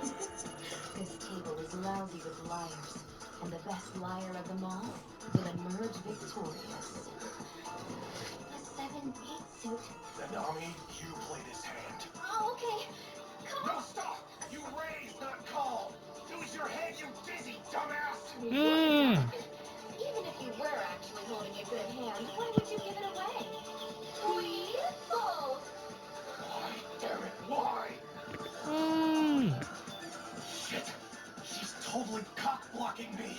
This table is lousy with liars, and the best liar of them all will emerge victorious. The 7-8 suit. Nanami, you play this hand. Oh, okay. Come No, on. stop! You raised, not called! Use your head, you dizzy dumbass! Even if you were actually holding a good hand, why would you give it away? Please fold. Why, damn it, why? Shit! She's totally cock-blocking me!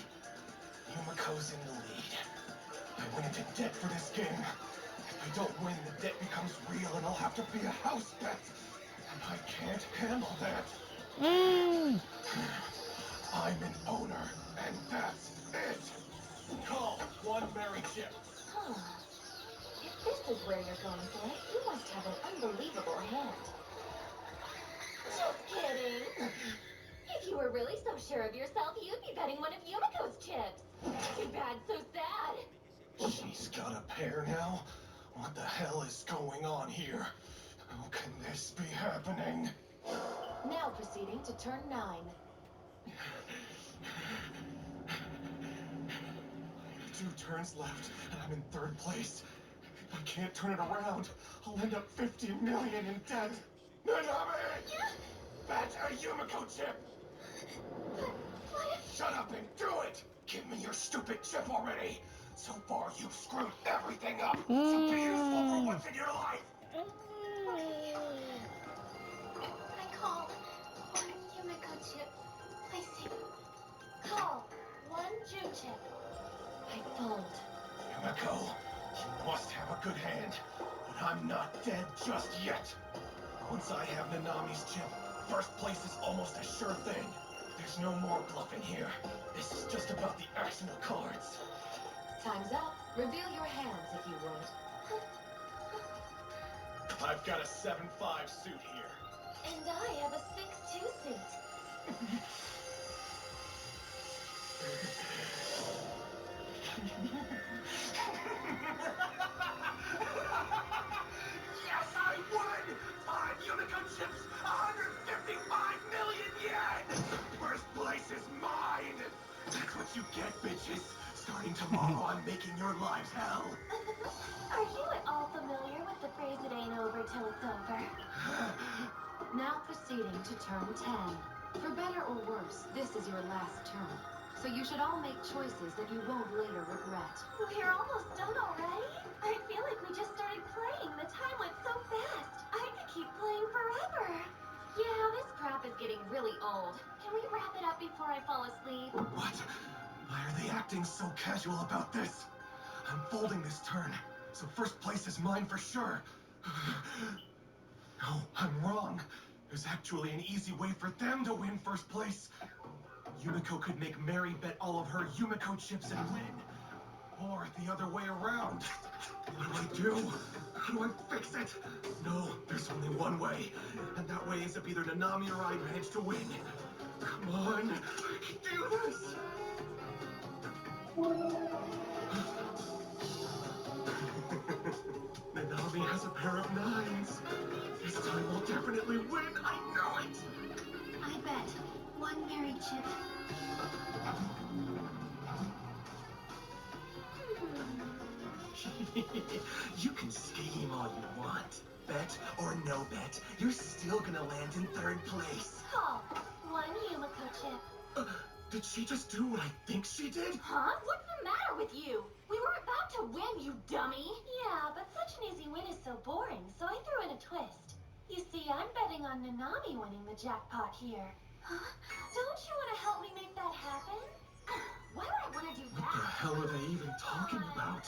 Yumiko's in the lead. I went into debt for this game. If I don't win, the debt becomes real and I'll have to be a house pet. And I can't handle that. I'm an owner, and that's it. Call one berry chip. Huh. If this is where you're going for it, you must have an unbelievable hand. Just kidding. If you were really so sure of yourself, you'd be betting one of Yumiko's chips. Too bad, so sad. She's got a pair now? What the hell is going on here? How can this be happening? Now proceeding to turn 9. 2 turns left, and I'm in 3rd place. I can't turn it around. I'll end up 50 million in debt. Nanami! That's a Yumiko chip! Shut up and do it! Give me your stupid chip already! So far, you've screwed everything up! So be useful for once in your life! I called 1 Yumiko chip. I see. Call 1 June chip. I fold. Yumiko, you must have a good hand, but I'm not dead just yet. Once I have Nanami's chip, 1st place is almost a sure thing. There's no more bluffing here. This is just about the actual cards. Time's up. Reveal your hands if you would. I've got a 7-5 suit here. And I have a 6-2 suit. you get, bitches. Starting tomorrow, I'm making your lives hell. Are you at all familiar with the phrase "it ain't over till it's over"? Now proceeding to turn 10. For better or worse, this is your last turn. So you should all make choices that you won't later regret. We're almost done already? I feel like we just started playing. The time went so fast. I could keep playing forever. Yeah, this crap is getting really old. Can we wrap it up before I fall asleep? What? Why are they acting so casual about this? I'm folding this turn, so first place is mine for sure. No, I'm wrong. There's actually an easy way for them to win first place. Yumiko could make Mary bet all of her Yumiko chips and win. Or the other way around. What do I do? How do I fix it? No, there's only one way. And that way is if either Nanami or I manage to win. Come on, I can do this. Nanami has a pair of 9s. This time we'll definitely win. I know it. I bet. One Mary chip. You can scheme all you want. Bet or no bet, you're still gonna land in 3rd place. Call. One Yumiko chip. Did she just do what I think she did? Huh? What's the matter with you? We were about to win, you dummy. Yeah, but such an easy win is so boring, so I threw in a twist. You see, I'm betting on Nanami winning the jackpot here. Huh? Don't you want to help me make that happen? Why would I want to do What the that? hell are they even talking about?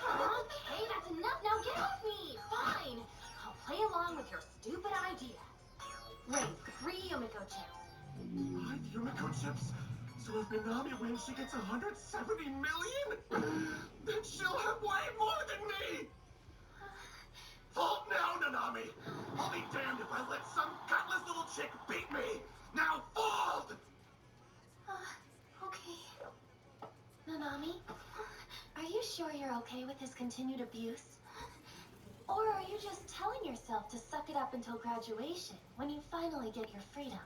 Okay, that's enough. Now get off me. Fine. I'll play along with your stupid idea. Raise 3 Yumiko chips. 5 Yumiko chips? So if Nanami wins, she gets 170 million? Then she'll have way more than me! Fold now, Nanami! I'll be damned if I let some gutless little chick beat me! Now fold! Okay. Nanami, are you sure you're okay with his continued abuse? Or are you just telling yourself to suck it up until graduation, when you finally get your freedom?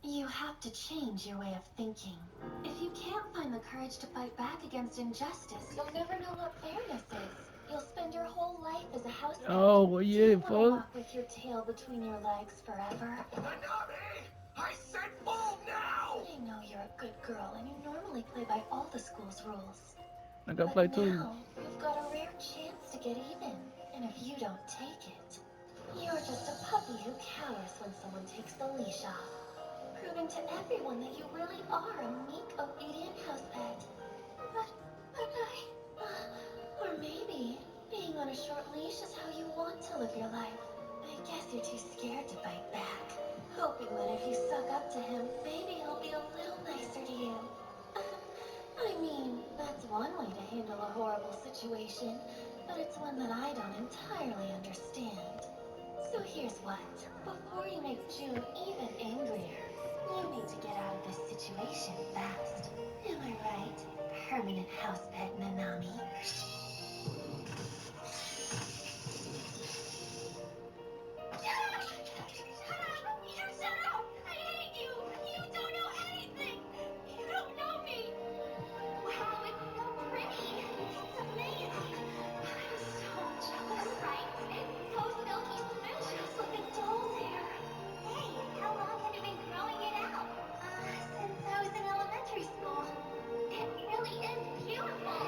You have to change your way of thinking. If you can't find the courage to fight back against injustice, you'll never know what fairness is. You'll spend your whole life as a house pet. Oh, well, Do yeah, you want to fuck. walk with your tail between your legs forever? Nanami! I said fold now! I know you're a good girl, and you normally play by all the school's rules. I gotta But play too. now, you've got a rare chance to get even. And if you don't take it, you're just a puppy who cowers when someone takes the leash off. Proving to everyone that you really are a meek, obedient house pet. But or maybe being on a short leash is how you want to live your life. I guess you're too scared to bite back. Hoping that if you suck up to him, maybe he'll be a little nicer to you. I mean, that's one way to handle a horrible situation, but it's one that I don't entirely understand. So here's what. Before you make June even angrier, you need to get out of this situation fast. Am I right, permanent house pet Nanami? You shut up! I hate you! You don't know anything! You don't know me! Wow, it's so pretty! It's amazing! I'm so jealous, right? It's so silky smooth! Just like a doll's hair. Hey, how long have you been growing it out? Since I was in elementary school. It really is beautiful!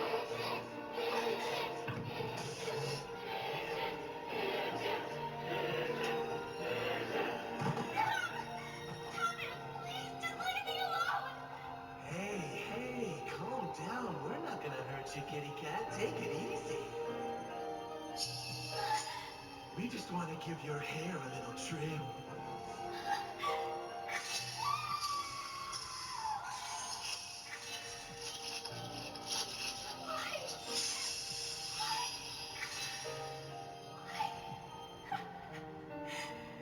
Hey, calm down. We're not gonna hurt you, kitty cat. Take it easy. We just want to give your hair a little trim.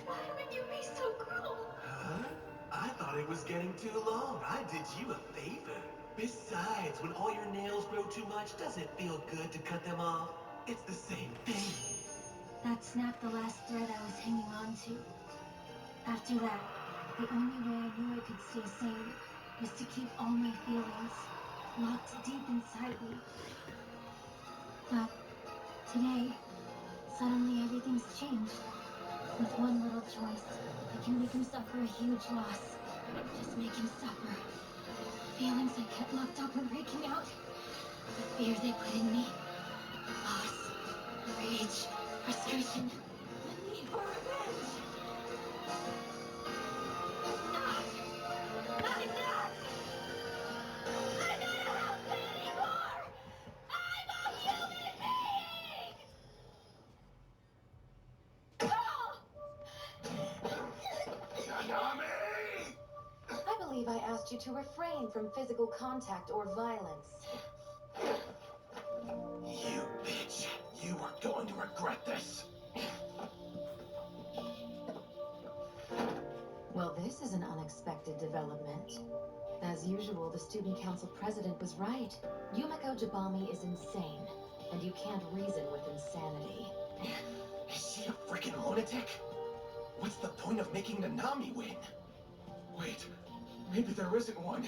Why would you be so cruel? Huh? I thought it was getting too long. I did you a favor. Besides, when all your nails grow too much, does it feel good to cut them off? It's the same thing. That snapped the last thread I was hanging on to. After that, the only way I knew I could stay sane was to keep all my feelings locked deep inside me. But today, suddenly everything's changed. With one little choice, I can make him suffer a huge loss. Just make him suffer. Feelings I kept locked up were breaking out. The fear they put in me. Loss, rage, frustration, the need for revenge. Enough! Not enough! I'm not a house anymore! I'm a human being! I believe I asked you to refrain from physical contact or violence. You bitch. You are going to regret this. Well, this is an unexpected development. As usual, the student council president was right. Yumiko Jabami is insane, and you can't reason with insanity. Is she a freaking lunatic? What's the point of making Nanami win? Wait, maybe there isn't one.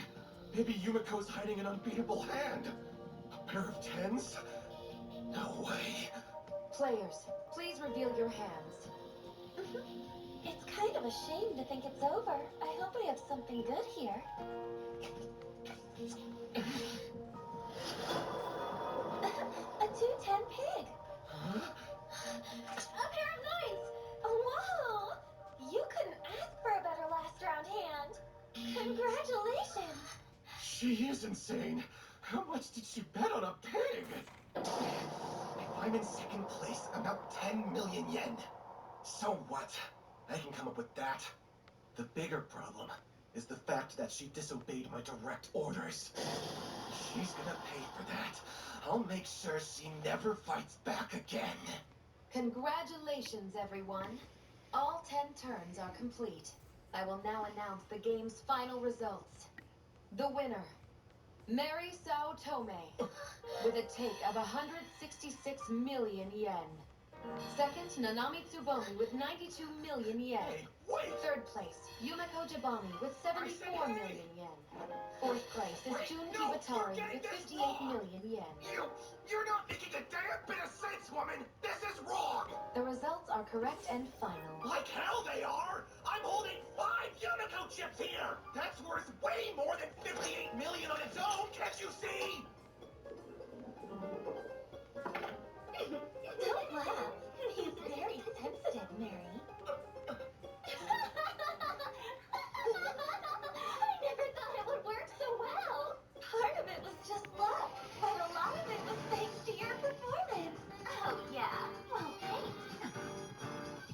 Maybe Yumiko's hiding an unbeatable hand. A pair of tens? No way. Players, please reveal your hands. It's kind of a shame to think it's over. I hope we have something good here. A 210 pig. Huh? A pair of nines. Wow! You couldn't ask for a better last round hand. Congratulations. She is insane. How much did she bet on a pig? If I'm in second place, I'm out 10 million yen. So what? I can come up with that. The bigger problem is the fact that she disobeyed my direct orders. She's gonna pay for that. I'll make sure she never fights back again. Congratulations, everyone. All 10 turns are complete. I will now announce the game's final results. The winner, Mary Sao Tomei, with a take of 166 million yen. Second, Nanami Tsubomi with 92 million yen. Hey, wait! Third place, Yumiko Jabami with 74 million yen. Fourth place is Jun Kibatari with 58 million yen. You're not making a damn bit of sense, woman! This is wrong! The results are correct and final. Like hell they are! I'm holding 5 Yumiko chips here! That's worth way more than 58 million on its own, can't you see? Don't laugh. He's very sensitive, Mary. I never thought it would work so well. Part of it was just luck, but a lot of it was thanks to your performance. Oh, yeah. Well, thanks.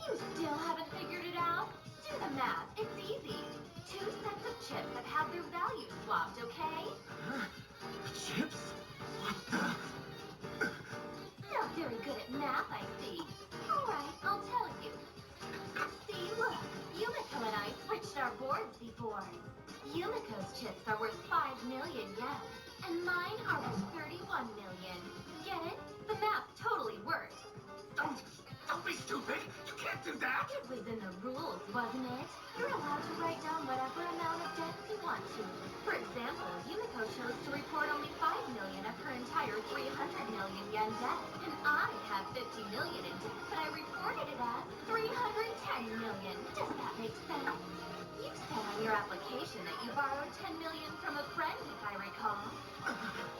You still haven't figured it out? Do the math. It's easy. 2 sets of chips have had their values swapped, okay? Chips? What the? Not very good at math, I see. Alright, I'll tell you. See, look, Yumiko and I switched our boards before. Yumiko's chips are worth 5 million yen, and mine are worth 31 million. Get it? The math totally worked. Don't be stupid! You can't do that! It was in the rules, wasn't it? You're allowed to write down whatever amount of debt you want to. For example, Yumiko chose to report only 5 million of her entire 300 million yen debt. And I have 50 million in debt, but I reported it as 310 million. Does that make sense? You said on your application that you borrowed 10 million from a friend, if I recall.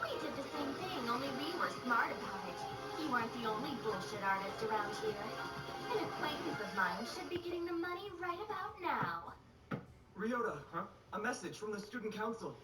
We did the same thing, only we were smart about it. You aren't the only bullshit artist around here. An acquaintance of mine should be getting the money right about now. Ryota, huh? A message from the student council.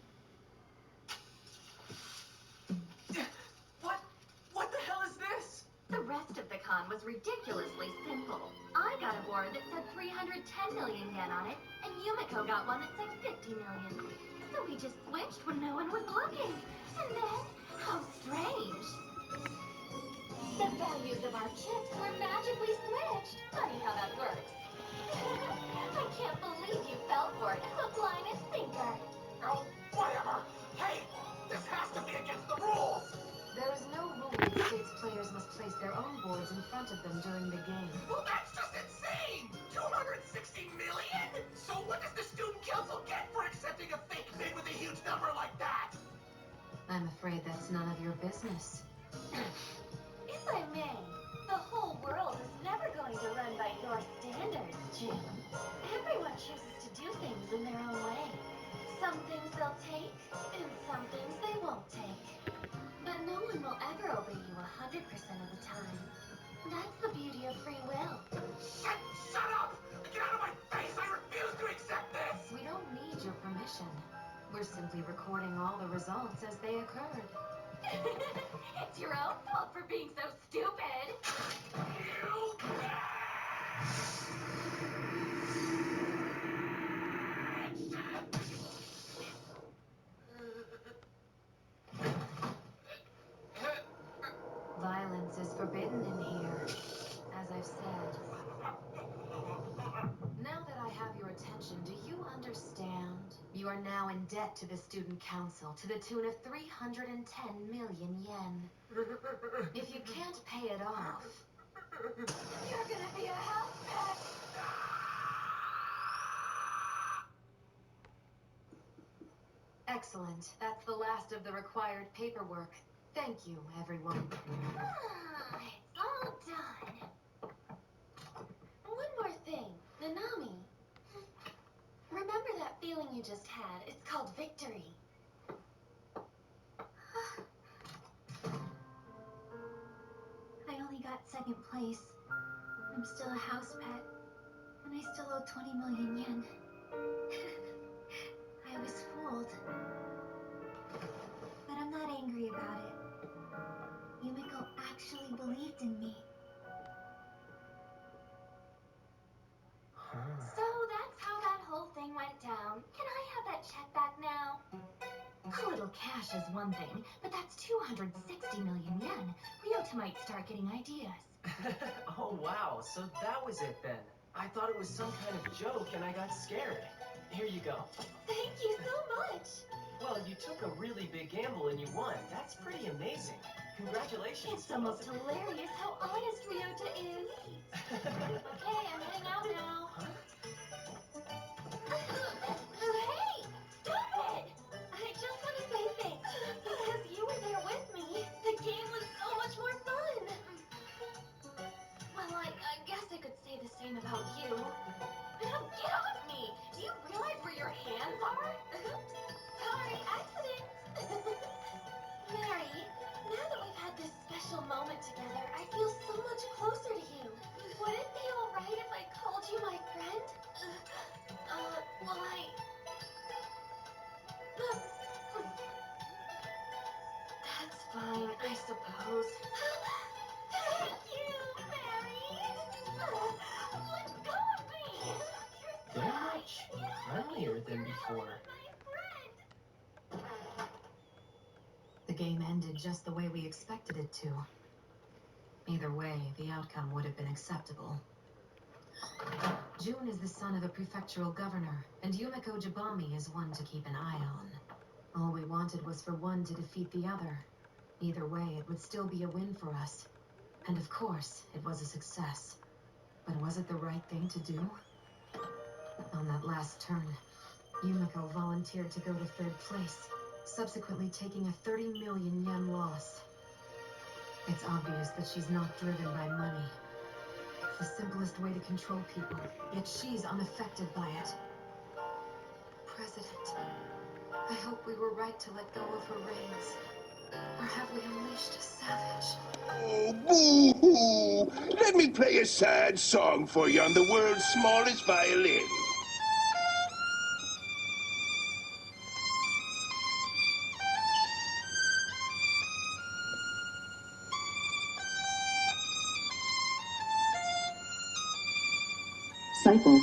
What the hell is this? The rest of the con was ridiculously simple. I got a board that said 310 million yen on it, and Yumiko got one that said 50 million. So we just switched when no one was looking. And then, how strange. The values of our chips were magically switched. Funny how that works. I can't believe you fell for it as a blind thinker. Oh, whatever! Hey! This has to be against the rules! There is no rule that states players must place their own boards in front of them during the game. Well, that's just insane! 260 million? So what does the student council get for accepting a fake bid with a huge I'm afraid that's none of your business. If I may, the whole world is never going to run by your standards, Jim. Everyone chooses to do things in their own way. Some things they'll take, and some things they won't take. But no one will ever obey you 100% of the time. That's the beauty of free will. Shut up! Get out of my face! I refuse to accept this! We don't need your permission. We're simply recording all the results as they occurred. It's your own fault for being so stupid. Violence is forbidden in here, as I've said. Now that I have your attention, do you understand? You are now in debt to the Student Council to the tune of 310 million yen. If you can't pay it off... You're gonna be a house pet. Excellent. That's the last of the required paperwork. Thank you, everyone. It's all done. One more thing, Nanami. Remember that feeling you just had? It's called victory. I only got second place. I'm still a house pet, and I still owe 20 million yen. I was fooled. But I'm not angry about it. Yumiko actually believed in me. So that's how that whole thing went down. Can I have that check back now? A little cash is one thing, but that's 260 million yen. Ryota might start getting ideas. Oh, wow. So that was it then. I thought it was some kind of joke and I got scared. Here you go. Thank you so much. Well, you took a really big gamble and you won. That's pretty amazing. Congratulations. It's almost hilarious how honest Ryota is. Okay, I'm heading out now. Huh? Hey! Stop it! I just want to say thanks. Because you were there with me, the game was so much more fun. Well, I guess I could say the same about you. Get off me! Do you realize where your hands are? Sorry, accident. Mary, now that we've had this special moment together, I feel so much closer to you. Would it be alright if I called you my friend? Well, That's fine, I suppose. Thank you, Mary! Let go of me! They're much friendlier than before. The game ended just the way we expected it to. Either way, the outcome would have been acceptable. Jun is the son of a prefectural governor, and Yumiko Jabami is one to keep an eye on. All we wanted was for one to defeat the other. Either way, it would still be a win for us. And of course, it was a success. But was it the right thing to do? On that last turn, Yumiko volunteered to go to third place, subsequently taking a 30 million yen loss. It's obvious that she's not driven by money. The simplest way to control people, yet she's unaffected by it. President, I hope we were right to let go of her reins. Or have we unleashed a savage? Oh, boo-hoo! Let me play a sad song for you on the world's smallest violin. Cycle.